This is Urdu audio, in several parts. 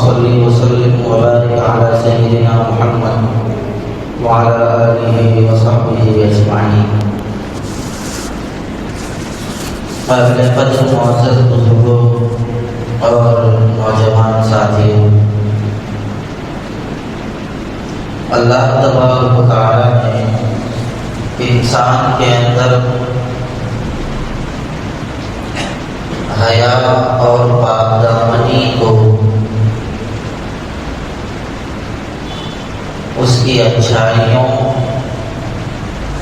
صل وسلم وبارك على سيدنا محمد وعلى آله وصحبه أجمعين۔ قابل قدر معزز بزرگوں اور نوجوان ساتھیوں، اللہ تبارک و تعالی نے انسان کے اندر حیا اور پاک دامنی کو اس کی اچھائیوں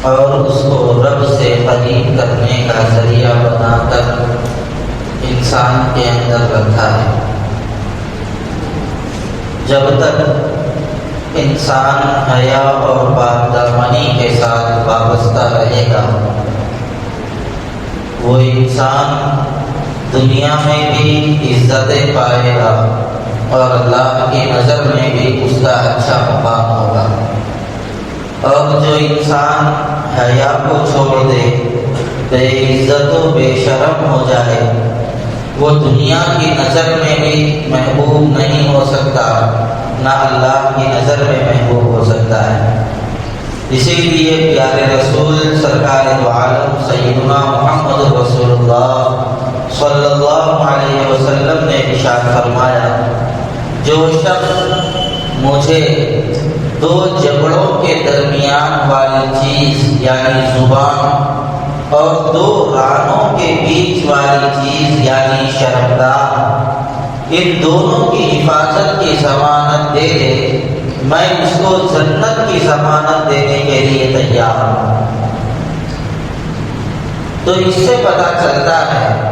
اور اس کو رب سے قریب کرنے کا ذریعہ بنا کر انسان کے اندر رکھا ہے۔ جب تک انسان حیا اور پاک دامنی کے ساتھ وابستہ رہے گا، وہ انسان دنیا میں بھی عزتیں پائے گا اور اللہ کی نظر میں بھی اس کا اچھا مقام ہوگا۔ اور جو انسان حیا کو چھوڑ دے، بے عزت و بے شرم ہو جائے، وہ دنیا کی نظر میں بھی محبوب نہیں ہو سکتا، نہ اللہ کی نظر میں محبوب ہو سکتا ہے۔ اسی لیے پیارے رسول سرکار دو عالم سیدنا محمد رسول اللہ صلی اللہ علیہ وسلم نے ارشاد فرمایا، جو شخص مجھے دو جبڑوں کے درمیان والی چیز یعنی زبان اور دو رانوں کے بیچ والی چیز یعنی شرمگاہ، ان دونوں کی حفاظت کی ضمانت دے دے، میں اس کو جنت کی ضمانت دینے کے لیے تیار ہوں۔ تو اس سے پتہ چلتا ہے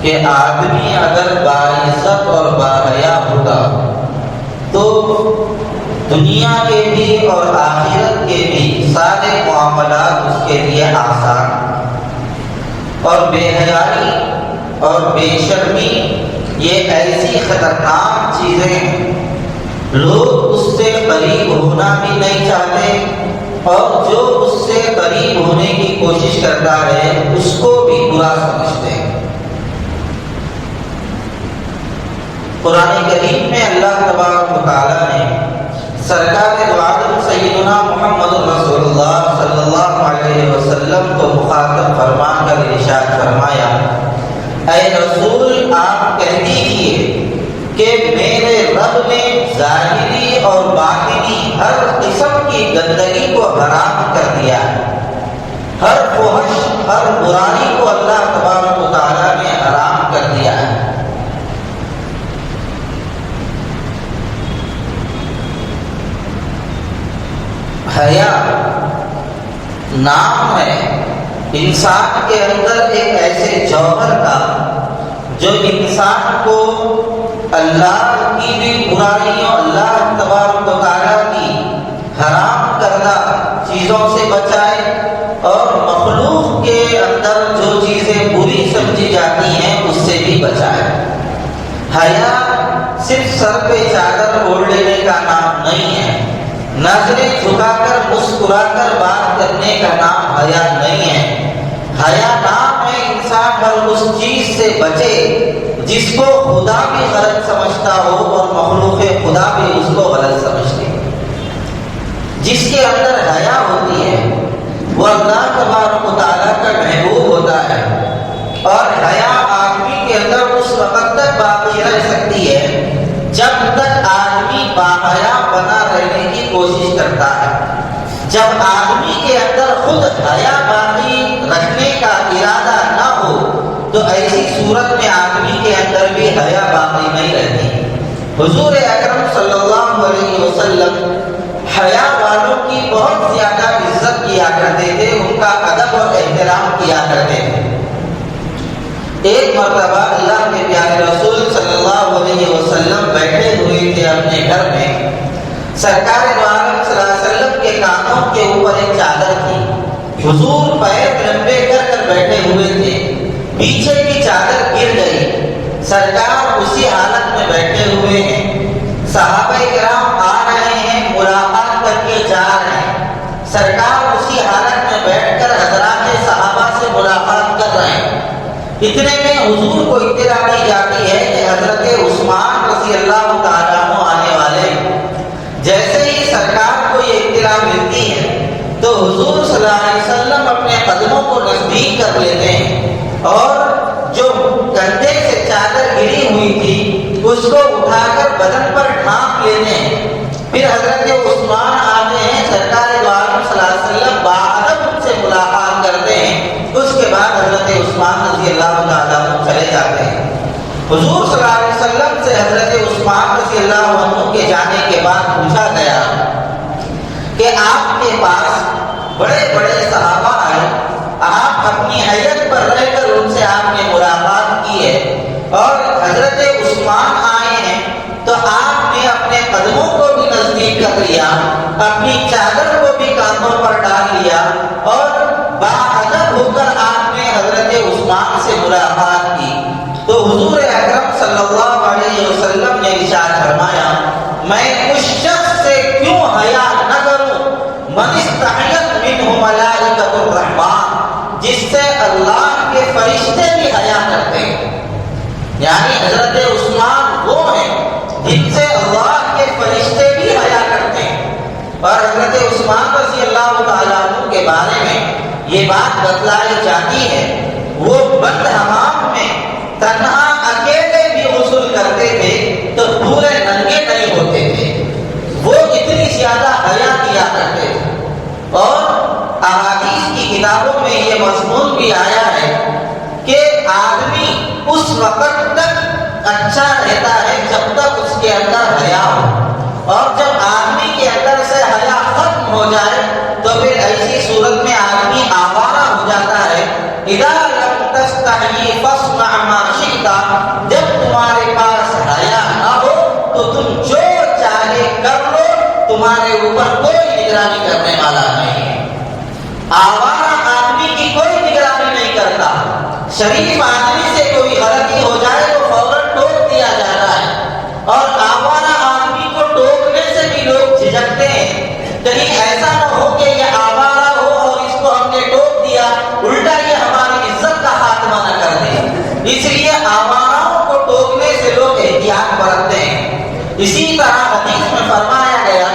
کہ آدمی اگر باعزت اور باحیا ہوگا تو دنیا کے بھی اور آخرت کے بھی سارے معاملات اس کے لیے آسان، اور بے حیائی اور بے شرمی یہ ایسی خطرناک چیزیں ہیں، لوگ اس سے قریب ہونا بھی نہیں چاہتے، اور جو اس سے قریب ہونے کی کوشش کرتا ہے اس کو بھی برا سمجھتے ہیں۔ قرآن کریم میں اللہ تبارک و تعالیٰ نے سرکار دو عالم سیدنا محمد رسول اللہ صلی اللہ علیہ وسلم کو مخاطب فرما کر ارشاد فرمایا، اے رسول آپ کہہ دیجیے کہ میرے رب نے ظاہری اور باطنی ہر قسم کی گندگی کو حرام کر دیا ہے، ہر فحش ہر برائی کو اللہ تبارک و تعالیٰ نے حرام کر دیا ہے۔ حیا نام ہے انسان کے اندر ایک ایسے جوہر کا جو انسان کو اللہ کی بھی برائیوں، اللہ تبارک و تعالیٰ کی حرام کردہ چیزوں سے بچائے، اور مخلوق کے اندر جو چیزیں بری سمجھی جاتی ہیں اس سے بھی بچائے۔ حیا صرف سر پہ چادر اوڑھ لینے کا نام نہیں ہے، نظریں جھکا کر مسکرا کر بات کرنے کا نام حیا نہیں ہے۔ حیا نام ہے انسان ہر اس چیز سے بچے جس کو خدا بھی غلط سمجھتا ہو اور مخلوق خدا بھی اس کو غلط سمجھتے۔ جس کے اندر حیا ہوتی ہے وہ اللہ تبارک و تعالیٰ کا محبوب ہوتا ہے، اور حیا آدمی کے اندر اس وقت تک باقی رہ سکتی ہے جب تک آدمی باحیا بنا رہنے کی کوشش کرتا ہے۔ جب آدمی کے اندر خود حیا باقی رکھنے کا ارادہ نہ ہو تو ایسی صورت میں آدمی کے اندر بھی حیا باقی نہیں رہتی۔ حضور اکرم صلی اللہ علیہ وسلم حیا والوں کی بہت زیادہ عزت کیا کرتے تھے، ان کا ادب اور احترام کیا کرتے تھے۔ ایک مرتبہ اللہ کے پیارے رسول صلی اللہ علیہ وسلم بیٹھے ہوئے تھے اپنے گھر میں، سرکار دو عالم صلی اللہ علیہ وسلم کے کانوں کے اوپر ایک چادر تھی، حضور پیر لمبے کر کر بیٹھے ہوئے تھے، پیچھے کی چادر گر گئی، سرکار اسی حالت میں بیٹھے ہوئے ہیں، صحابہ کرام آ رہے ہیں، ملاقات کر کے جا رہے ہیں، سرکار اسی حالت میں بیٹھ کر حضرات صحابہ سے ملاقات کر رہے ہیں۔ اتنے میں حضور کو اطلاع دی جاتی ہے کہ حضرت عثمان رضی اللہ تعالیٰ کر لیتے ہیں اور جو کندھے سے چادر گری ہوئی تھی اس کو اٹھا کر بدن پر ڈھانپ لیتے ہیں. پھر حضرت عثمان آتے ہیں، سرکار دو عالم صلی اللہ علیہ وسلم باادب ان سے ملاقات کرتے ہیں. اس کے بعد حضرت عثمان رضی اللہ تعالیٰ عنہ چلے جاتے ہیں. حضور صلی اللہ علیہ وسلم سے حضرت عثمان رضی اللہ عنہ کے جانے کے بعد پوچھا گیا کہ آپ کے پاس بڑے بڑے صحابہ آئے، آپ اپنی حیت پر رہ کر ان سے آپ نے ملاقات کی ہے، اور حضرت عثمان آئے ہیں تو آپ نے اپنے قدموں کو بھی نزدیک کر لیا، اپنی چادر کو بھی کاندھوں پر ڈال لیا، اور باادب ہو کر آپ نے حضرت عثمان سے ملاقات کی. تو حضور اکرم صلی اللہ علیہ وسلم نے ارشاد فرمایا، میں اس شخص سے کیوں حیا نہ کروں، من استحیت منہ ملائکۃ الرحمن، جس سے اللہ کے فرشتے بھی حیا کرتے ہیں. یعنی حضرت عثمان وہ ہیں جن سے اللہ کے فرشتے بھی حیا کرتے ہیں. اور حضرت عثمان رضی اللہ تعالیٰ عنہ کے بارے میں یہ بات بتلائی جاتی ہے، وہ بند حمام میں تنہا اکیلے بھی غسل کرتے تھے تو پورے ننگے نہیں ہوتے تھے. وہ اتنی زیادہ حیا کیا کرتے تھے. اور احادیث کی کتابوں میں یہ مضمون بھی آیا ہے کہ آدمی اس وقت تک اچھا رہتا ہے جب تک اس کے اندر حیا ہو، اور جب آدمی کے اندر سے حیا ختم ہو جائے تو پھر ایسی صورت میں آدمی آوارہ ہو جاتا ہے. اذا لم تستحی فاصنع ما شئت، جب تمہارے پاس حیا نہ ہو تو تم جو چاہے کر لو، تمہارے اوپر کوئی نگرانی کرنے والا نہیں ہے. آوارہ آدمی کی کوئی نگرانی نہیں کرتا. شریف آدمی سے کوئی غلطی ہو جائے تو فوراً ٹوک دیا جاتا ہے، اور آوارہ آدمی کو ٹوکنے سے بھی لوگ جھجکتے ہیں. کہیں ایسا نہ ہو کہ یہ آوارہ ہو اور اس کو ہم نے ٹوک دیا، الٹا یہ ہماری عزت کا خاتمہ نہ کر دے. اس لیے آواروں کو ٹوکنے سے لوگ احتیاط برتتے ہیں. اسی طرح حدیث میں فرمایا گیا،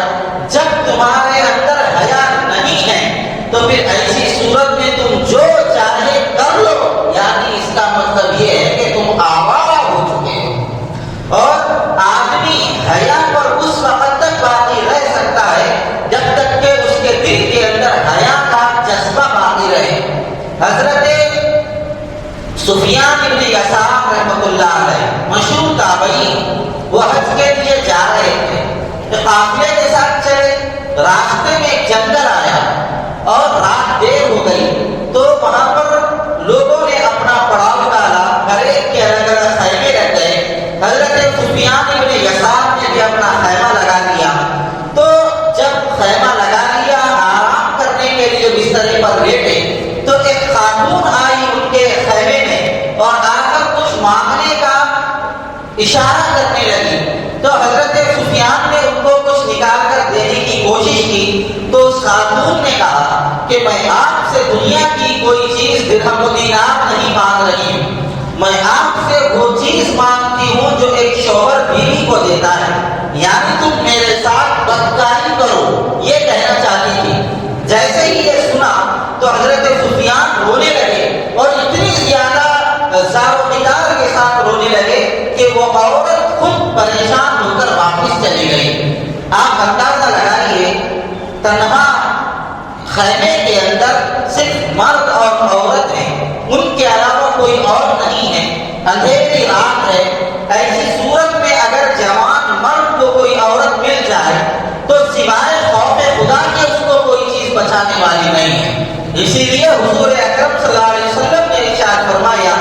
جب تمہارے اندر حیا نہیں ہے تو پھر ایسی صورت میں تم جو چاہے کر لو. یعنی اس کا مطلب یہ ہے کہ تم آوارہ ہو چکے ہو. اور آدمی حیا پر اس وقت تک باقی رہ سکتا ہے جب تک کہ اس کے دل کے اندر حیا کا جذبہ باقی رہے. حضرت سفیان بن یسار رحمۃ اللہ علیہ مشہور تابعی، وہ حج کے لیے جا رہے تھے، قافلے کے ساتھ چلے. راستے میں ایک جنگل آیا اور رات دیر ہو گئی تو وہاں پر لوگوں نے اپنا پڑاؤ ڈالا، ہر ایک کے الگ الگ خیمے رکھ گئے. حضرت سفیان بن یسار نے بھی اپنا خیمہ لگا لیا. تو جب خیمہ لگا لیا، آرام کرنے کے لیے بسترے پر لیٹے تو ایک خاتون آئی ان کے خیمے میں اور آ کر کچھ مانگنے کا اشارہ کرنے لگی. تو حضرت سفیان نے ان کو کچھ نکال کر دینے کی کوشش کی تو اس خاتون نے کہا کہ میں آپ سے دنیا کی کوئی چیز درہم و دینار نہیں مانگ رہی ہوں، میں آپ سے وہ چیز مانگتی ہوں جو ایک شوہر بیوی کو دیتا ہے. یعنی تم میرے ساتھ بدکاری کرو، یہ کہنا چاہتی تھی. جیسے ہی یہ سنا تو حضرت سفیان رونے لگے، اور اتنی زیادہ زار و قدار کے ساتھ رونے لگے کہ وہ عورت خود پریشان ہو کر واپس چلی گئی. آپ اندازہ لگائیے، تنہا خیمے کے اندر صرف مرد اور عورت ہیں، ان کے علاوہ کوئی اور نہیں ہے، اندھیری رات ہے. ایسی صورت میں اگر جوان مرد کو کوئی عورت مل جائے تو سوائے خوف خدا کے اس کو کوئی چیز بچانے والی نہیں ہے. اسی لیے حضور اکرم صلی اللہ علیہ وسلم نے ارشاد فرمایا،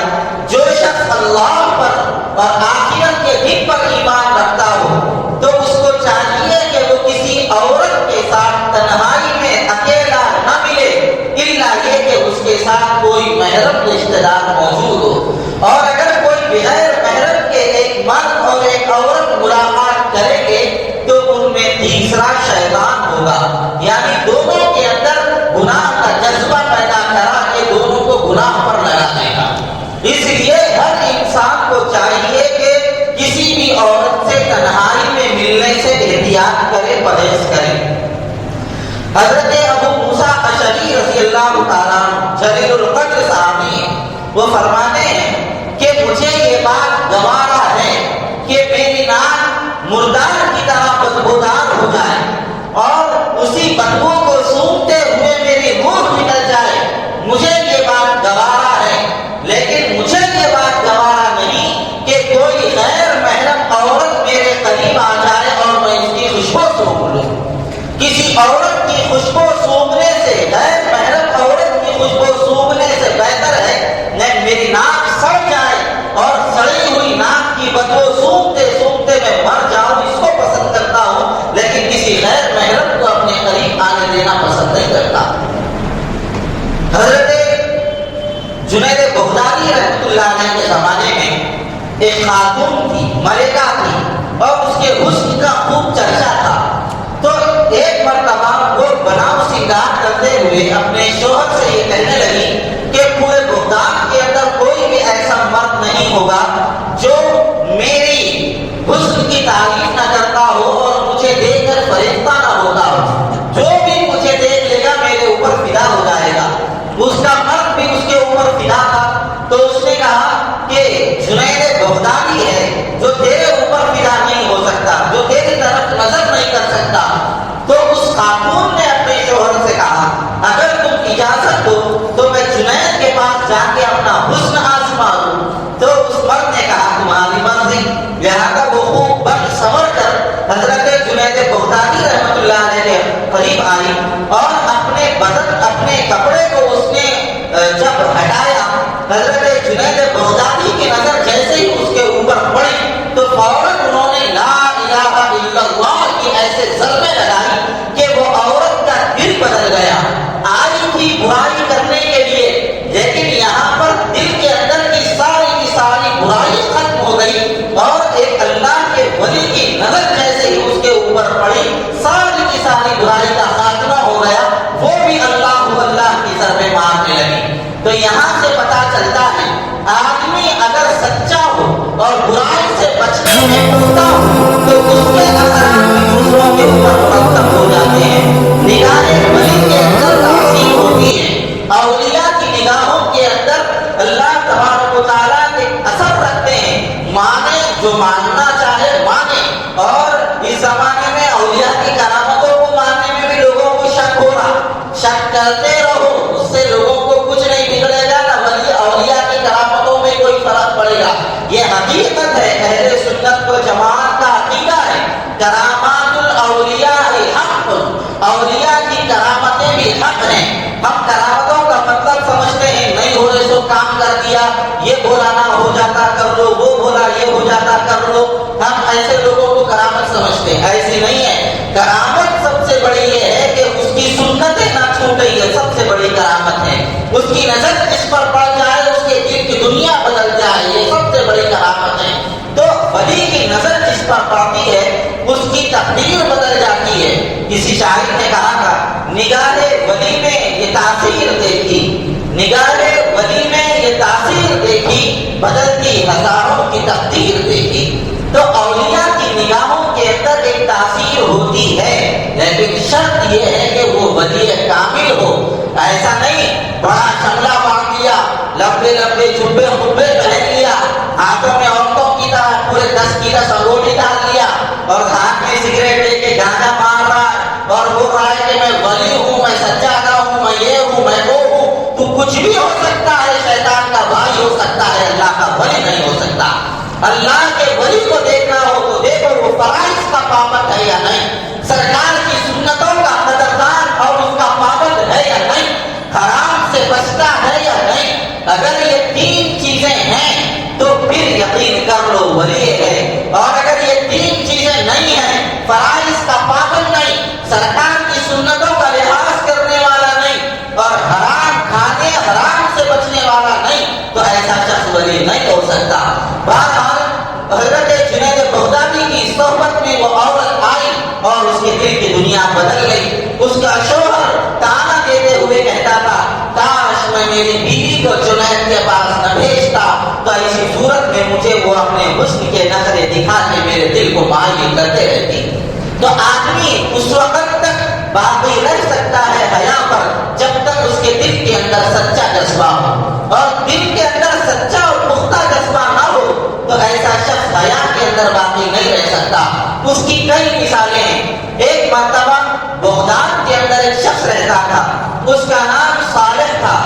جو شخص اللہ پر اور آخرت کے دن پر ایمان رکھتا ہو تو اس کو چاہیے کہ وہ کسی عورت کے ساتھ تنہائی میں اکیلا نہ ملے، الا یہ کہ اس کے ساتھ کوئی محرم رشتہ دار موجود ہو. اور اگر کوئی بغیر محرم کے ایک مرد اور ایک عورت ملاقات کریں گے تو ان میں تیسرا شیطان ہوگا. یعنی دونوں کے اندر گناہ کا جذبہ پیدا کرا کے دونوں کو گناہ پر لگا دے گا. اس لیے ہر انسان کو چاہیے کہ کسی بھی عورت سے تنہائی میں ملنے سے احتیاط کرے، پرہیز کرے. حضرت ابو موسیٰ اشعری رضی اللہ تعالیٰ جلیل القدر صاحب وہ فرماتے ہیں کہ مجھے یہ بات گوارا ہے کہ میری ناک مردار کی طرح بدبودار ہو جائے اور اسی بدبو کو سونگتے ہوئے میری روح نکل جائے، مجھے یہ بات گوارا ہے، لیکن مجھے یہ بات گوارا نہیں کہ کوئی غیر محرم عورت میرے قریب آ جائے اور میں اس کی خوشبو سونگ لوں۔ کسی عورت کی خوشبو سونگنے سے، غیر محرم عورت کی خوشبو سونگنے سے بہتر ہے کہ میری ناک سڑ جائے اور سڑی ہوئی ناک کی بدبو سونگتے سونگتے میں مر جاؤں، اس کو پسند کرتا ہوں، لیکن کسی غیر محرم کو اپنے قریب آنے دینا پسند نہیں کرتا۔ حضرت جنید بغدادی رحمۃ اللہ علیہ کے زمانے میں ایک خاتون تھی، ملکہ تھی، اور اس کے حسن کا خوب چرچا تھا۔ تو ایک مرتبہ وہ بناؤ سنگار کرتے ہوئے اپنے شوہر سے یہ کہنے لگی کہ پورے بغداد کے اندر کوئی بھی ایسا مرد نہیں ہوگا جو میری حسن کی تعریف نہ کرتا ہو اور مجھے دیکھ کر فریفتہ نہ ہوتا ہو، جو بھی مجھے دیکھ لے گا میرے اوپر فدا ہو جائے گا۔ اس کا مرد بھی اس کے اوپر فدا تھا، تو اس نے کہا کہ جنید بغدادی ہے جو تیرے اوپر فدا نہیں ہو سکتا، جو تیری طرف نظر نہیں کر سکتا۔ تو اس خاتون نے اپنے شوہر سے کہا اگر تم اجازت دو تو میں جنید کے پاس جا کے اپنا حسن آزما دوں۔ تو اس مرد نے کہا تمہاری مرضی، لہذا وہ خوب بن سنور کر حضرت جنید بغدادی رحمۃ اللہ علیہ کے قریب آئی اور اپنے بدن، اپنے کپڑے کو اس نے جب ہٹایا، حضرت جنید بغدادی کی نظر جیسے ہی اس کے اوپر پڑی تو فوراً انہوں نے لا الہ الا اللہ کی ایسے ضربے لگائی کہ وہ عورت کا دل بدل گیا۔ آئی تھی برائی کرنے کے لیے، لیکن یہاں پر دل کے اندر کی ساری برائی ختم ہو گئی اور ایک اللہ کے ولی کی نظر جیسے ہی اس کے اوپر پڑی، ساری برائی کا خاتمہ ہو گیا، وہ بھی اللہ کی ضربے مارنے لگی۔ تو یہاں سے پتا چلتا ہے آدمی اگر سچا ہو اور برائی سے بچنے میں پختہ ہو تو اس کے اثرات بھی دوسروں کے اوپر مرتب ہو جاتے ہیں۔ نگاہ ولی کے اندر تاثیر ہوتی ہے، اولیاء کی نگاہوں کے اندر اللہ تبارک و تعالیٰ کے اثر رکھتے ہیں، مانے جو ماننا چاہے مانے۔ اور اس زمانے میں اولیاء کی کرامتوں کو ماننے میں بھی لوگوں کو شک ہو رہا، شک کرتے رہو، اس سے لوگوں کو کچھ نہیں بگڑے گا، نہ ولی اولیاء کی کرامتوں میں کوئی فرق پڑے گا۔ یہ حقیقت ہے، اہل سنت و جماعت کا عقیدہ ہے، کرامات الاولیاء حق، اولیاء کی کرامتیں بھی حق ہیں۔ ہم کرامتوں کا مطلب سمجھتے ہیں نہیں ہو رہے سو کام کر دیا، یہ بولا نہ ہو جاتا کر لو، وہ بولا یہ ہو جاتا کر لو، ہم ایسے لوگوں کو کرامت سمجھتے ہیں، ایسی نہیں ہے۔ کرامت سب سے بڑی یہ ہے کہ اس کی سنتیں نہ چھوٹے، یہ سب سے بڑی کرامت ہے۔ اس کی نظر اس پر پڑ جائے، اس کے دل کی دنیا بدل جائے، یہ سب سے بڑی کرامت ہے۔ تو ولی کی نظر جس پر پڑتی ہے اس کی تقدیر بدل جاتی ہے۔ کسی شاعر نے کہا تھا نگاہ ولی میں یہ تاثیر دیکھی، نگاہ ولی میں یہ تاثیر دیکھی، بدلتی ہزاروں کی تقدیر دیکھی۔ تو اولیاء کی نگاہوں کے اندر ایک تاثیر ہوتی ہے، لیکن شرط یہ ہے کہ وہ ولی کامل ہو۔ ایسا نہیں بڑا شملہ باندھ لیا، لمبے لمبے جبے خبے پہن لیا، ہاتھوں میں عورتوں کی طرح پورے 10 کیلا سنگوٹی ڈال لیا اور ہاتھ میں سگریٹ لے کے گانا مار رہا ہے اور بول رہا ہے کہ میں ولی ہوں، میں سجادہ ہوں، میں یہ ہوں، میں وہ ہوں۔ تو کچھ بھی ہو سکتا ہے، شیطان کا بھائی ہو سکتا ہے، اللہ کا ولی نہیں ہو سکتا۔ اللہ کے ولی کو دیکھنا ہو تو دیکھو وہ فرائض کا پابند ہے یا نہیں، سرکار کی سنتوں کا قدردان اور اس کا پابند ہے یا نہیں، حرام سے بچتا ہے یا نہیں۔ اگر یہ 3 چیزیں ہیں تو پھر یقین کر لو ولی ہے، اور اگر یہ 3 چیزیں نہیں ہیں، فرائض کا پابند نہیں، سرکار کی سنتوں کا لحاظ کرنے والا نہیں، اور حرام کھانے حرام سے بچنے والا نہیں، تو ایسا شخص ولی نہیں ہو سکتا۔ بہرحال حضرت جنید بغدادی کی صحبت میں وہ عورت آئی اور اس کے دل کی دنیا بدل گئی۔ اس کا شوہر تانا دیتے ہوئے کہتا تھا کاش میں میری بیوی کو جنید کے پاس نہ بھیجتا، تو ایسی صورت میں مجھے وہ اپنے حسن کے نظریں دکھا کے میرے دل کو مائل کرتے رہتی۔ تو آدمی اس وقت تک باقی رہ سکتا ہے حیا پر جب تک اس کے دل کے اندر سچا جذبہ ہو، اور دل کے اندر اندر باقی نہیں رہ سکتا۔ اس کی کئی مثالیں ہیں۔ ایک مرتبہ بغداد کے اندر ایک شخص رہتا تھا، اس کا نام صالح تھا،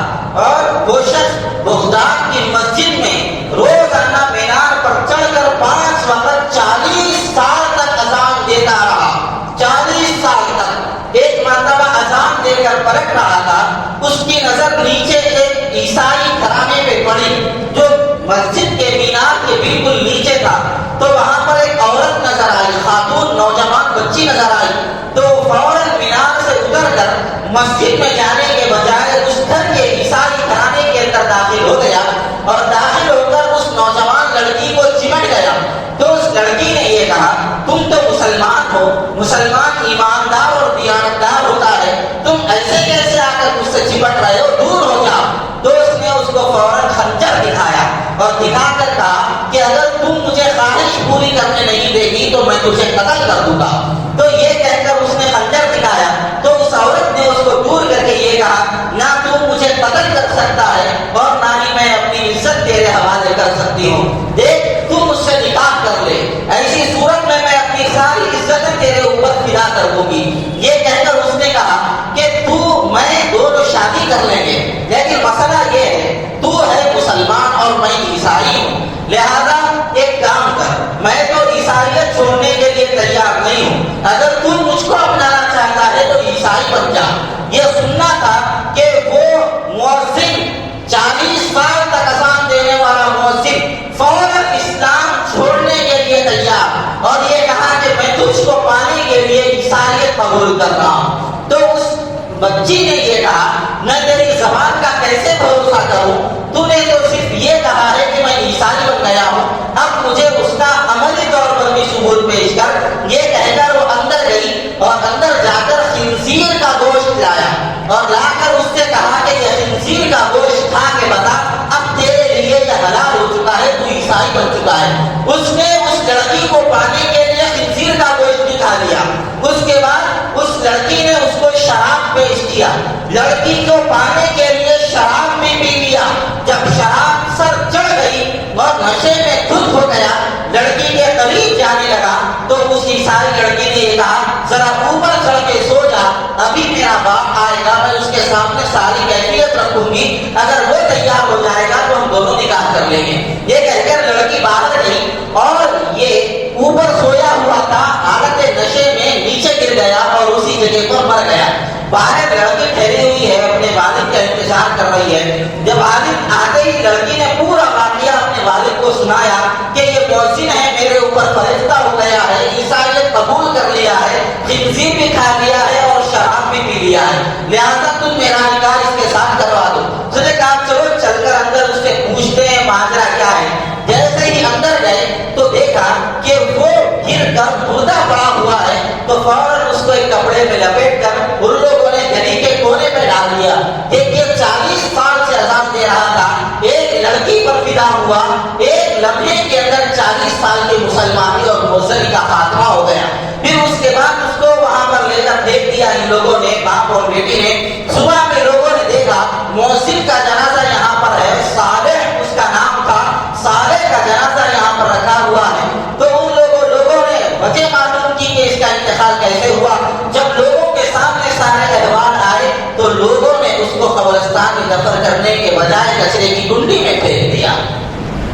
اور وہ شخص بغداد کی مسجد میں روزانہ مینار پر چڑھ کر 5 وقت 40 سال تک اذان دیتا رہا۔ 40 سال تک ایک مرتبہ اذان دے کر پلٹ رہا تھا، اس کی نظر نیچے ایک عیسائی گھرانے پہ پڑی جو مسجد کے مینار کے بالکل نیچے تھا۔ تو وہاں پر ایک عورت نظر آئی، خاتون نوجوان بچی نظر آئی، تو فوراً مینار سے اتر کر مسجد میں جانے کے بجائے اس گھر کے عیسائی گھرانے کے اندر داخل ہو گیا، اور داخل ہو کر اس نوجوان لڑکی کو چمٹ گیا۔ تو اس لڑکی نے یہ کہا، تم تو مسلمان ہو، مسلمان ایماندار اور دیانتدار ہوتا ہے، تم ایسے کیسے آ کر مجھ سے چمٹ رہے ہو، دور ہو جاؤ۔ تو اس نے اس کو فوراً خنجر دکھایا اور دکھا کر کہا کہ اگر تم مجھے خواہش پوری کرنے نہیں دے گی تو میں تجھے قتل کر دوں گا۔ تو یہ کہہ کر اس نے خنجر دکھایا، تو اس عورت نے اس کو دور کر کے یہ کہا، نہ تم مجھے قتل کر سکتا ہے اور نہ ہی میں اپنی عزت تیرے حوالے کر سکتی ہوں، دیکھ تم مجھ سے نکاح کر لے، ایسی صورت میں اپنی ساری عزتیں تیرے اوپر فدا کر دوں گی۔ یہ کہہ کر اس نے کہا کہ تو میں دونوں شادی کر لیں گے، لیکن مسئلہ یہ ہے تو ہے مسلمان اور میں عیسائی ہوں، لہذا ایک کام کر، میں تو عیسائیت چھوڑنے کے لیے تیار نہیں ہوں، اگر تو مجھ کو اپنانا چاہتا ہے تو عیسائی بن جا۔ یہ سننا تھا کہ وہ مؤذن 40 سال تک اذان دینے والا مؤذن فوراً اسلام چھوڑنے کے لیے تیار، اور یہ کہا کہ میں تجھ کو پانے کے لیے عیسائیت قبول کر رہا ہوں۔ تو اس بچی نے یہ کہا، میں تیری زبان کا کیسے بھروسہ کروں، تو نے تو صرف یہ کہا ہے کہ میں عیسائی بن گیا ہوں، اب مجھے اس کا عملی طور پر بھی ثبوت پیش کر۔ یہ کہہ کر وہ اندر گئی اور اندر جا کر خنزیر کا گوشت لایا اور لا کر اس سے کہا کہ یہ خنزیر کا گوشت کھا کے بتا اب تیرے لیے یہ حلال ہو چکا ہے، تو عیسائی بن چکا ہے۔ اس نے اس لڑکی کو پانے کے لیے خنزیر کا گوشت بھی کھا لیا۔ اس کے بعد اس لڑکی نے اس کو شراب پیش کیا، لڑکی کو پانے کے لیے شراب بھی پی لیا۔ جب شراب سر چڑھ گئی اور نشے میں دھت ہو گیا، لڑکی کے قریب جانے لگا تو اس عیسائی لڑکی نے یہ کہا، ذرا اوپر چڑھ کے سو جا، ابھی میرا باپ آئے گا، میں اس کے سامنے ساری کیفیت رکھوں گی، اگر وہ تیار ہو جائے گا تو ہم دونوں نکاح کر لیں گے۔ یہ کہہ کر لڑکی باہر گئی اور یہ اوپر سویا ہوا تھا، حالت نشے میں نیچے گر گیا اور اسی جگہ پر مر گیا۔ باہر لڑکی ٹھہری ہوئی ہے، اپنے والد کا انتظار کر رہی ہے۔ جب والد آتے ہی لڑکی نے پورا واقعہ اپنے والد کو سنایا کہ یہ مؤذن ہے، میرے اوپر فرشتہ ہو گیا ہے، عیسائیت قبول کر لیا ہے، خنزیر بھی کھا لیا ہے اور شراب بھی پی لیا ہے، لہذا تم میرا نکاح اس کے ساتھ کروا دو۔ اس نے کہا چلو چل کر اندر اس سے پوچھتے ہیں ماجرا کیا ہے۔ جیسے ہی اندر گئے تو دیکھا کہ وہ گر کر مردہ پڑا ہوا ہے، تو فوراً اس کو ایک کپڑے میں لپیٹ کر ان لوگوں نے گلی کے کونے پہ ڈال دیا۔ دیکھیے 40 سال سے اذان دے رہا تھا، ایک لڑکی پر فدا ہوا، ایک لمحے کے اندر 40 سال کی مسلمانی اور مؤذنی کا خاتمہ ہو گیا۔ پھر اس کے بعد اس کو وہاں پر لے کر پھینک دیا ان لوگوں نے، باپ اور بیٹی نے۔ صبح میں لوگوں نے دیکھا مؤذن کا جنازہ یہاں پر ہے، صالح اس کا نام تھا، صالح کا جنازہ یہاں پر رکھا ہوا ہے۔ تو ان لوگوں نے وجہ معلوم کی کہ اس کا انتقال کیسے ہوا۔ جب لوگوں کے سامنے سارے احوال آئے تو لوگوں نے اس کو قبرستان میں دفن کرنے کے بجائے کچرے کی کنڈی میں پھینک دیا،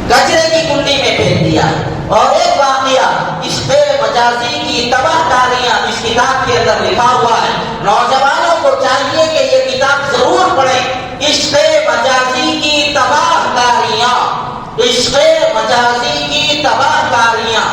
کچرے کی کنڈی میں پھینک دیا۔ اور ایک واقعہ عشق مجازی کی تباہ کاریاں اس کتاب کے اندر لکھا ہوا ہے، نوجوانوں کو چاہیے کہ یہ کتاب ضرور پڑھیں۔ عشق مجازی کی تباہ کاریاں، عشق مجازی کی تباہ کاریاں،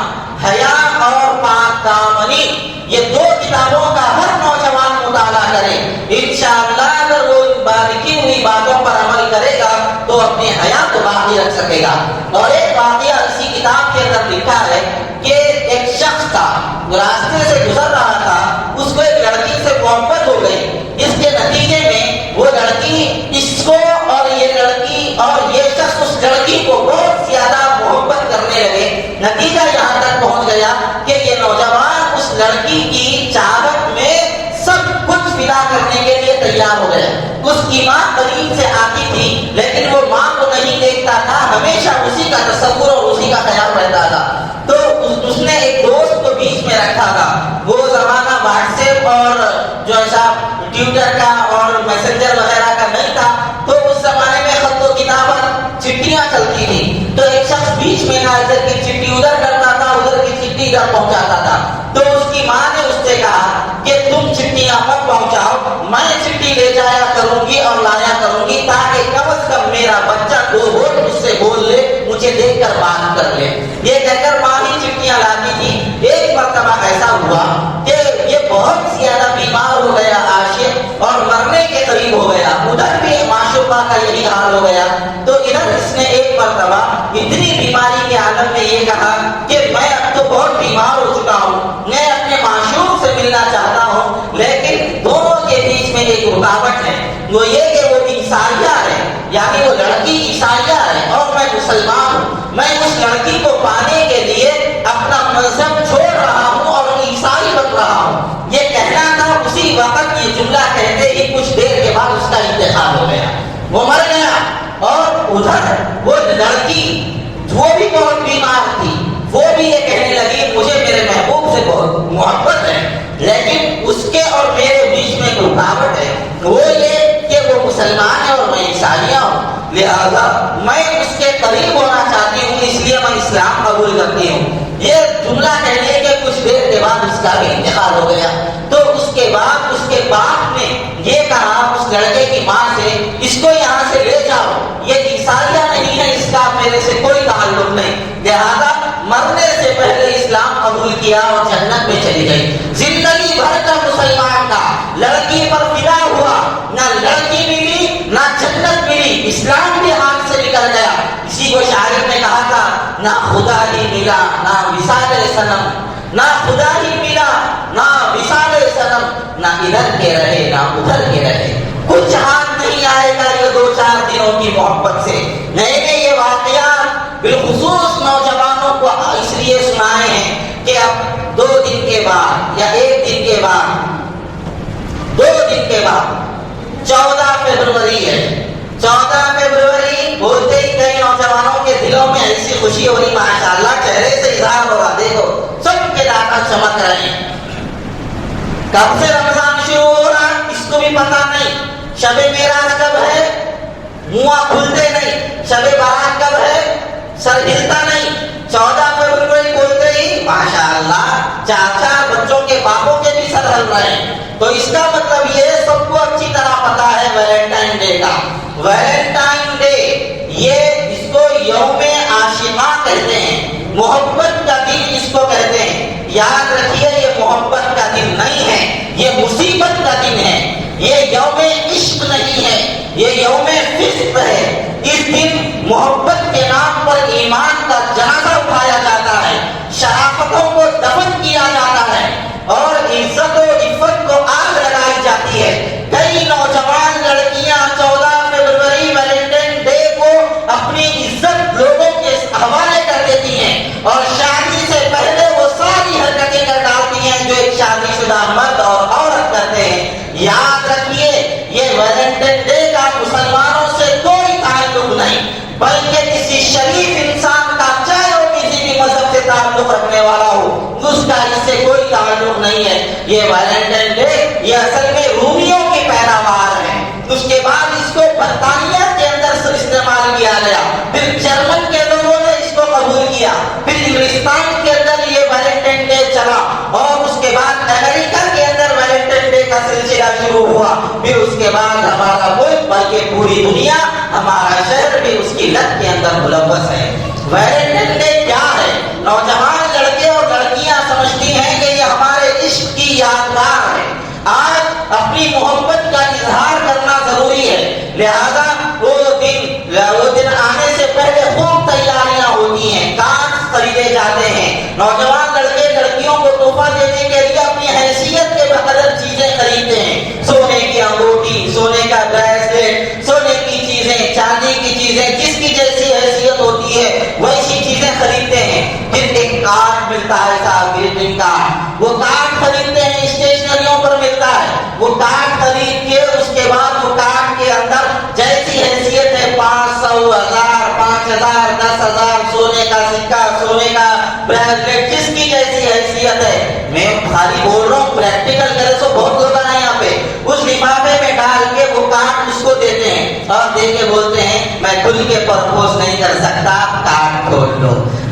حیا اور پاک دامنی، یہ 2 کتابوں کا ہر نوجوان مطالعہ کرے۔ انشاءاللہ اگر وہ باریکی ہوئی باتوں پر عمل کرے گا تو اپنی حیات کو باقی رکھ سکے گا۔ اور ایک واقعہ اسی کتاب کے اندر لکھا ہے کہ ایک شخص تھا، راستے سے گزر رہا تھا، اس کو ایک لڑکی سے محبت ہو گئی، اس کے نتیجے میں وہ لڑکی اس کو اور یہ لڑکی اور یہ شخص اس لڑکی کو بہت زیادہ محبت کرنے لگے۔ نتیجہ یہاں تک پہنچ گیا کہ یہ نوجوان اس لڑکی کی چاہت میں سب کچھ فدا کرنے کے لیے تیار ہو گیا۔ اس کی ماں قریب سے آتی تھی لیکن وہ ماں کو نہیں دیکھتا تھا، ہمیشہ اسی کا تصور اور اسی کا خیال رہتا تھا۔ تو اس تک پہنچاتا تھا. تو اس کی ماں نے اس سے کہا کہ تم چٹھیاں مت پہنچاؤ, میں چٹھی لے جایا کروں گی اور لایا کروں گی تاکہ کم از کم میرا بچہ 2 بول مجھ سے بول لے, مجھے دیکھ کر بات کر لے. یہ کہہ کر ماں ہی چٹھیاں لاتی تھی. ایک مرتبہ ایسا ہوا کہ یہ بہت زیادہ بیمار ہو گیا عاشق, اور مرنے کے قریب ہو گیا. ادھر بھی معشوقہ کا یہی حال ہو گیا. تو ادھر اس نے ایک مرتبہ اتنی بیماری کے عالم میں یہ کہا کہ میں اب تو بہت بیمار ہو چکا ہوں, میں اپنے معشوق سے ملنا چاہتا ہوں, لیکن دونوں کے بیچ میں ایک رکاوٹ ہے, وہ یہ کہ وہ عیسائیہ ہے, یعنی وہ لڑکی عیسائیہ ہے اور میں مسلمان ہوں. میں اس لڑکی کو پانے کے لیے اپنا مذہب چھوڑ رہا ہوں اور عیسائی بن رہا ہوں. یہ کہنا تھا, اسی وقت یہ جملہ کہتے ہی کچھ دیر کے بعد اس کا انتقال ہو گیا, وہ مر گیا. اور ادھر وہ لڑکی وہ بھی بہت بیمار تھی, وہ بھی یہ کہنے لگی مجھے میرے محبوب سے بہت محبت ہے, لیکن اس کے اور میرے بیچ میں رکاوٹ ہے, وہ یہ کہ وہ مسلمان ہے اور میں عیسائیہ ہوں, لہذا میں اس کے قریب ہونا چاہتی ہوں, اس لیے میں اسلام قبول کرتی ہوں. یہ جملہ کہنے کے کچھ دیر کے بعد اس کا بھی انتقال ہو گیا. تو اس کے بعد اس کے باپ نے یہ کہا اس لڑکے کی ماں سے, اس کو یہاں سے لے جاؤ, یہ عیسائیہ نہیں ہے, اس کا میرے سے کوئی تعلق نہیں. لہذا مرنے سے پہلے اسلام قبول کیا اور جنت میں چلی گئی. زندگی بھر کا مسلمان کا لڑکی پر فدا ہوا, نہ لڑکی ملی نہ جنت ملی, اسلام بھی ہاتھ سے نکل گیا. اسی کو شاعر نے کہا تھا, نہ خدا ہی ملا نہ وصال صنم, نہ خدا ہی ملا نہ وصال صنم, نہ ادھر کے رہے نہ ادھر کے رہے, کچھ ہاتھ نہیں آئے گا یہ 2-4 دنوں کی محبت سے. نئے نئے یہ واقعات بالخصوص نوجوانوں کو اس لیے سنائے ہیں کہ اب 2 دن کے بعد یا 1 دن کے بعد 2 دن کے بعد 14 فروری ہے. 14 فروری بولتے ہی کئی نوجوانوں کے دلوں میں ایسی خوشی ہو رہی, ماشاءاللہ چہرے سے اظہار ہو رہا, دیکھو سب کے دانت چمک رہے ہیں. کب سے رمضان شروع ہو رہا اس کو بھی پتا نہیں, شب معراج کب ہے منہ کھلتے نہیں, شب بارات کب ہے سر ہلتا نہیں. 14 فروری بولتے ہی ماشاءاللہ 4 بچوں کے باپوں کے بھی سر ہل رہے ہیں. تو اس کا مطلب یہ سب کو اچھی طرح پتا ہے ویلنٹائن ڈے کا. ویلنٹائن ڈے یہ اس کو یوم عاشقاں کہتے ہیں, محبت کا دن اس کو کہتے ہیں. یاد رکھیے یہ محبت کا دن نہیں ہے, یہ مصیبت کا دن ہے. یہ یوم عشق نہیں ہے, یہ یوم فسق ہے. اس دن محبت کے نام پر ایمان کا جنازہ اٹھایا جاتا ہے, شرافتوں کو دفن کیا جاتا ہے اور عزت و عفت کو آگ لگائی جاتی ہے. کئی نوجوان لڑکیاں 14 فروری ویلنٹائن ڈے کو اپنی عزت لوگوں کے حوالے کر دیتی ہیں اور شادی سے پہلے وہ ساری حرکتیں کر ڈالتی ہیں جو ایک شادی شدہ مرد اور عورت کرتے ہیں. یاد رکھیے یہ ویلنٹائن ڈے کا مسلمانوں سے کوئی تعلق نہیں, بلکہ کسی شریف انسان کا, چاہے وہ کسی بھی مذہب سے تعلق رکھنے والا ہو, اس کا اس سے کوئی تعلق نہیں ہے. یہ ویلنٹائن ڈے یہ اصل میں رومیوں کی پیداوار ہے. اس کے بعد اس کو برطانیہ کے اندر سے استعمال کیا گیا, پھر جرمن کے لوگوں نے اس کو قبول کیا, پھر انگلستان کے اندر یہ ویلنٹائن ڈے چلا اور اس کے بعد امریکہ کے اندر ویلنٹائن ڈے کا سلسلہ شروع ہوا. پھر اس کے بعد ہمارا ملک بلکہ پوری دنیا, ہمارا شہر بھی اس کی لت کے اندر ملوث ہے. ویلنٹائن ڈے کیا ہے؟ نوجوان لڑکے اور لڑکیاں سمجھتی ہیں کہ یہ ہمارے عشق کی یادگار ہے. آج اپنی محبت کا اظہار کرنا ضروری ہے, لہذا وہ دن آنے سے پہلے خوب تیاریاں ہوتی ہیں, کارڈ خریدے جاتے ہیں. نوجوان لڑکے لڑکیوں کو تحفہ دینے کے لیے اپنی حیثیت کے بقدر چیزیں خریدتے ہیں, سونے کی انگوٹھی, سونے کا بریسلیٹ, سونے کی چیزیں, چاندی کی چیزیں, جس کی جیسی حیثیت ہوتی ہے ویسی چیزیں خریدتے ہیں. پھر ایک کارڈ ملتا ہے صاحب, گریٹنگ کارڈ, وہ کارڈ خریدتے ہیں, اسٹیشنریوں پر ملتا ہے. وہ کارڈ خرید کے اس کے بعد وہ کارڈ کے اندر جیسی حیثیت ہے 500, 1000, 5000, 10,000, سونے کا سکہ, سونے کا بریسلیٹ, جس کی جیسی حیثیت ہے. میں خالی بول رہا ہوں, پریکٹیکل کرے تو بہت لوگ آئے یہاں پہ. اس لفافے میں ڈال کے وہ کارڈ اس کو دیتے ہیں اور دے کے بولتے ہیں میں کھل کے پرپوز نہیں کر سکتا, کارڈ کھول لو.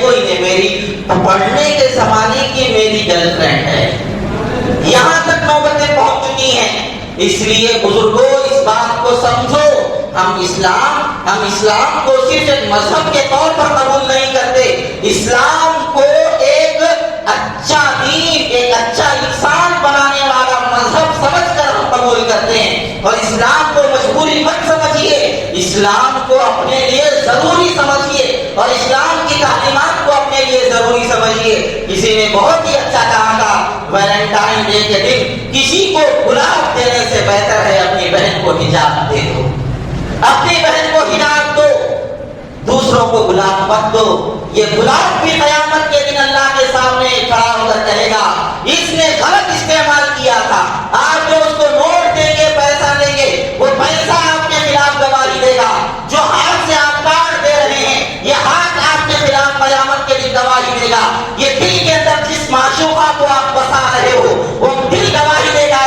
کوئی نہیں، میری پڑھنے کے زمانے کی میری گرل فرینڈ ہے، یہاں تک نوبتیں پہنچ چکی ہیں۔ اس لیے بزرگوں اس بات کو سمجھو، ہم اسلام کو صرف ایک مذہب کے طور پر قبول نہیں کرتے، اسلام کو ایک اچھا دین، ایک اچھا انسان بنانے والا مذہب سمجھ کر ہم قبول کرتے ہیں۔ اور اسلام کو مجبوری مت سمجھیے، اسلام کو اپنے لیے ضروری سمجھیے، اور اسلام کی تعلیمات کو اپنے لیے ضروری سمجھیے۔ کسی نے بہت ہی اچھا کہا تھا، ویلنٹائن ڈے کے دن کسی کو گلاب دینے سے بہتر ہے اپنی بہن کو حجاب دے دو، اپنی بہن کو حجاب دو، دوسروں کو گلاب مت دو۔ یہ گلاب بھی قیامت کے دن اللہ کے سامنے کھڑا ہو کر کہے گا اس نے غلط استعمال کیا تھا۔ آپ جو اس کو نوٹ دیں گے، پیسہ دیں گے، وہ پیسہ آپ کے خلاف گواہی دے گا۔ جو ہاتھ سے آپ کاٹ دے رہے ہیں، یہ ہاتھ آپ کے خلاف قیامت کے دن گواہی دے گا۔ یہ دل کے اندر جس معشوقہ کو آپ بسا رہے ہو، وہ دل گواہی دے گا،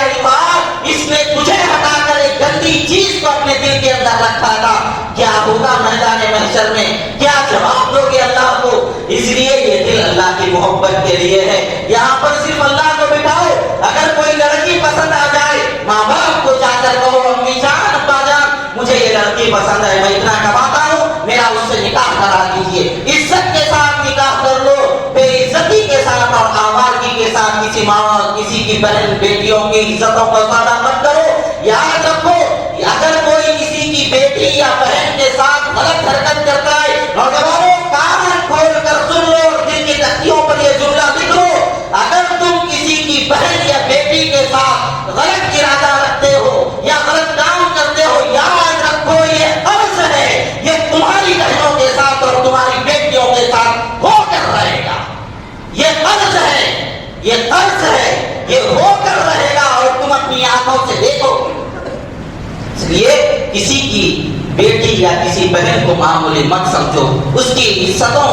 اس نے تجھے ہٹا کر ایک گندی چیز کو اپنے دل کے اندر رکھا تھا۔ کیا ہوگا میدان محشر میں، کیا جواب دو گے اللہ کو؟ اس لیے یہ دل اللہ کی محبت کے لیے ہے۔ یہاں پر صرف اللہ کو بٹھاؤ، اگر کوئی لڑکی پسند آ جائے، ماں باپ کو جا کر کہو امی جان ابا جان مجھے یہ لڑکی پسند ہے، میں اتنا کماتا ہوں، میرا اس سے نکاح کرا دیجیے۔ عزت کے ساتھ نکاح کر لو، بے عزتی کے ساتھ اور آوارگی کے ساتھ کسی ماں، کسی کی بہن بیٹیوں کی عزتوں کو زیادہ مت کرو۔ یاد رکھو، اگر کوئی کسی کی بیٹی یا بہن کے ساتھ غلط حرکت کرتا ہے، نوجوانوں کان کھول کر سن لو اور دل کی تختیوں پر یہ جملہ لکھ لو، اگر تم کسی کی بہن یا بیٹی کے ساتھ غلط ارادہ رکھتے ہو یا غلط کام کرتے ہو، یاد رکھو یہ قرض ہے، یہ تمہاری بہنوں کے ساتھ اور تمہاری بیٹیوں کے ساتھ ہو کر رہے گا۔ یہ قرض ہے، یہ قرض ہے، یہ ہو کر رہے گا اور تم اپنی آنکھوں سے دیکھو۔ اس لیے کسی کی بیٹی یا کسی بہن کو معمولی مت سمجھو، اس کی عفتوں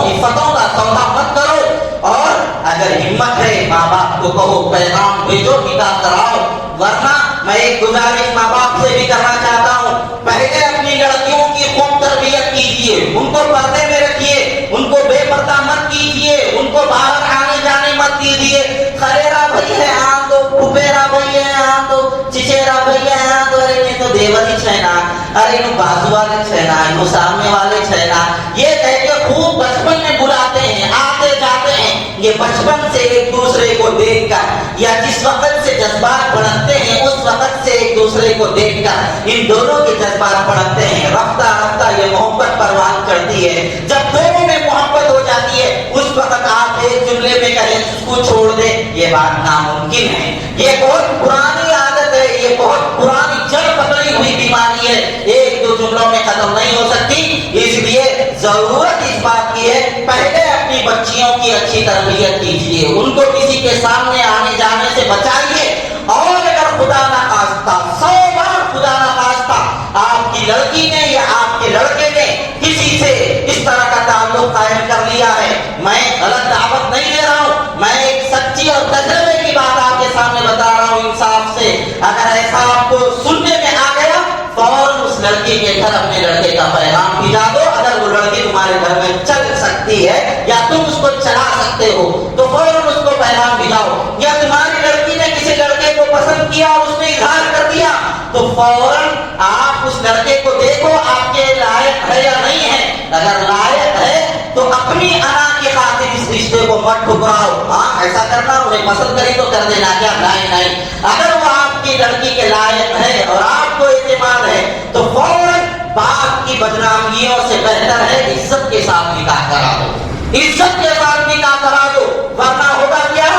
کا سودا مت کرو، اور اگر ہمت ہے ماں باپ کو کہو، پیغام بھیجو، نکاح کراؤ۔ ورنہ میں ایک گزارش ماں باپ سے بھی کرنا چاہتا ہوں، پہلے اپنی لڑکیوں کی خوب تربیت کیجیے، ان کو پردے میں رکھیے، ان کو بے پردہ مت کیجیے، ان کو باہر آنے جانے مت دیجیے۔ خریرا بھائی ہے ہاں تو، پھپھیرا بھائی ہے ہاں تو، چچیرا بھائی ہے ہاں تو، ارے تو دیوری چھینا، ارے بازو والے چھینا، سامنے والے چھینا، یہ کہہ کے خوب بچپن میں بلاتے ہیں، آتے جاتے ہیں۔ یہ بچپن سے ایک دوسرے کو دیکھ کر یا جس وقت سے جذبات بڑھتے ہیں، اس وقت سے ایک دوسرے کو دیکھ کر ان دونوں کے جذبات بڑھتے ہیں، رفتہ رفتہ یہ محبت پروان چڑھتی ہے۔ جب دونوں میں محبت ہو جاتی ہے، اس وقت آپ ایک جملے میں کہیں اس کو چھوڑ دیں، یہ بات ناممکن ہے۔ یہ بہت پرانی عادت ہے، یہ بہت پرانی جڑ پکڑی ہوئی بیماری ہے، ایک دو جملوں میں ختم نہیں ہو سکتی۔ اس لیے ضرورت اس بات کی ہے، پہلے اپنی بچیوں کی اچھی تربیت کیجیے، ان کو کسی کے سامنے آنے جانے سے بچائیے، اور اگر خدا نہ خواستہ، 100 بار خدا نہ خواستہ آپ کی لڑکی نے یا آپ کے لڑکے نے کسی سے اس طرح کا تعلق قائم کر لیا ہے، میں غلط دعوت نہیں دے رہا ہوں، میں ایک سچی اور تجربے کی بات آپ کے سامنے بتا رہا ہوں انصاف سے۔ اگر ایسا آپ کو سننے میں آ گیا، فوراً اس لڑکی کے گھر اپنے لڑکے کا پیغام بھیجا دو۔ اگر وہ لڑکی تمہارے گھر میں چل سکتی ہے یا تم اس کو چلا سکتے ہو تو فوراً اس کو پیغام بھیجاؤ۔ یا تمہاری لڑکی نے کسی لڑکے کو پسند کیا اور اس نے اظہار کر دیا تو فوراً آپ اس لڑکے کو دیکھو آپ کے لائق ہے یا نہیں ہے۔ اگر لائق ہے تو اپنی انا کی خاطر اس رشتے کو مت ٹھکراؤ، ہاں ایسا کرنا، انہیں پسند کری تو کر دینا، کیا نہیں۔ اگر وہ آپ کی لڑکی کے لائق ہے اور آپ کو اعتماد ہے تو فوراً باپ کی بدنامیوں سے بہتر ہے عزت کے ساتھ نکاح کرا دو، عزت کے ساتھ نکاح کرا دو۔ ورنہ ہوگا کیا؟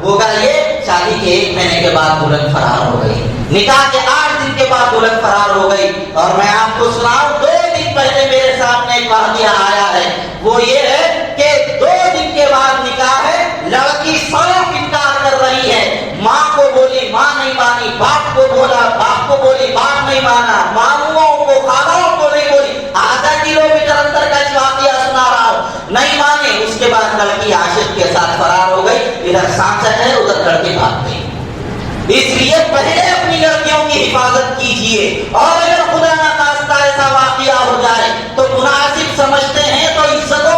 ہوگا یہ، شادی کے 1 مہینے کے بعد دلہن فرار ہو گئی، نکاح کے 8 دن کے بعد دلہن فرار ہو گئی۔ اور میں آپ کو سناؤں، 2 دن پہلے میرے سامنے ایک واقعہ آیا ہے، وہ یہ ہے کہ 2 دن کے بعد نکاح ہے، لڑکی صاف انکار کر رہی ہے، ماں کو بولی ماں نہیں مانی، باپ کو بولا باپ کو بولی باپ نہیں مانا، ماموں کو خالوں کو نہیں بولی، آدھا کلومیٹر اندر کا اس واقعہ سنا رہا ہوں، نہیں مانے۔ اس کے بعد لڑکی عاشق کے ساتھ فرار ہو گئی، ادھر سانچت ہے ادھر لڑکی بھاگ گئی۔ اس لیے پہلے اپنی لڑکیوں کی حفاظت کیجیے، اور اگر خدا نہ خواستہ ایسا واقعہ ہو جائے تو مناسب سمجھتے ہیں تو عزتوں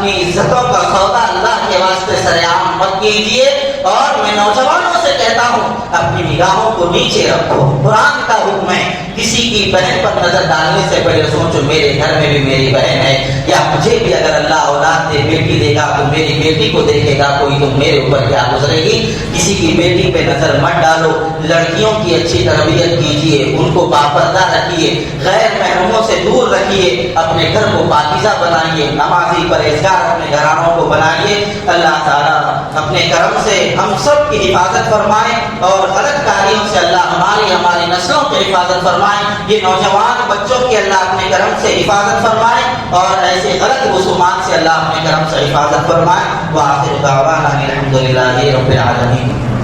اپنی عزتوں کا سودا اللہ کے واسطے سرعام مت کیجیے۔ اور میں نوجوانوں سے کہتا ہوں اپنی نگاہوں کو نیچے رکھو۔ قرآن کا حکم ہے کسی کی بہن پر نظر ڈالنے سے پہلے سوچو میرے گھر میں بھی میری بہن ہے، یا مجھے بھی اگر اللہ اولاد دے بیٹی دے گا تو میری بیٹی کو دیکھے گا کوئی تو میرے اوپر کیا گزرے گی۔ کسی کی بیٹی پہ نظر مت ڈالو۔ لڑکیوں کی اچھی تربیت کیجیے، ان کو باپردہ رکھیے، غیر محرموں سے دور رکھیے، اپنے گھر کو پاکیزہ بنائیے، نمازی پرہیزگار اپنے گھرانوں کو بنائیے۔ اللہ تعالیٰ اپنے کرم سے ہم سب کی حفاظت فرمائے اور غلط کاریوں سے اللہ ہماری نسلوں کی حفاظت فرمائے۔ یہ نوجوان بچوں کی اللہ اپنے کرم سے حفاظت فرمائے اور ایسے غلط رسومات سے اللہ اپنے کرم سے حفاظت فرمائے۔ وآخر دعوانا الحمد للہ رب العالمین۔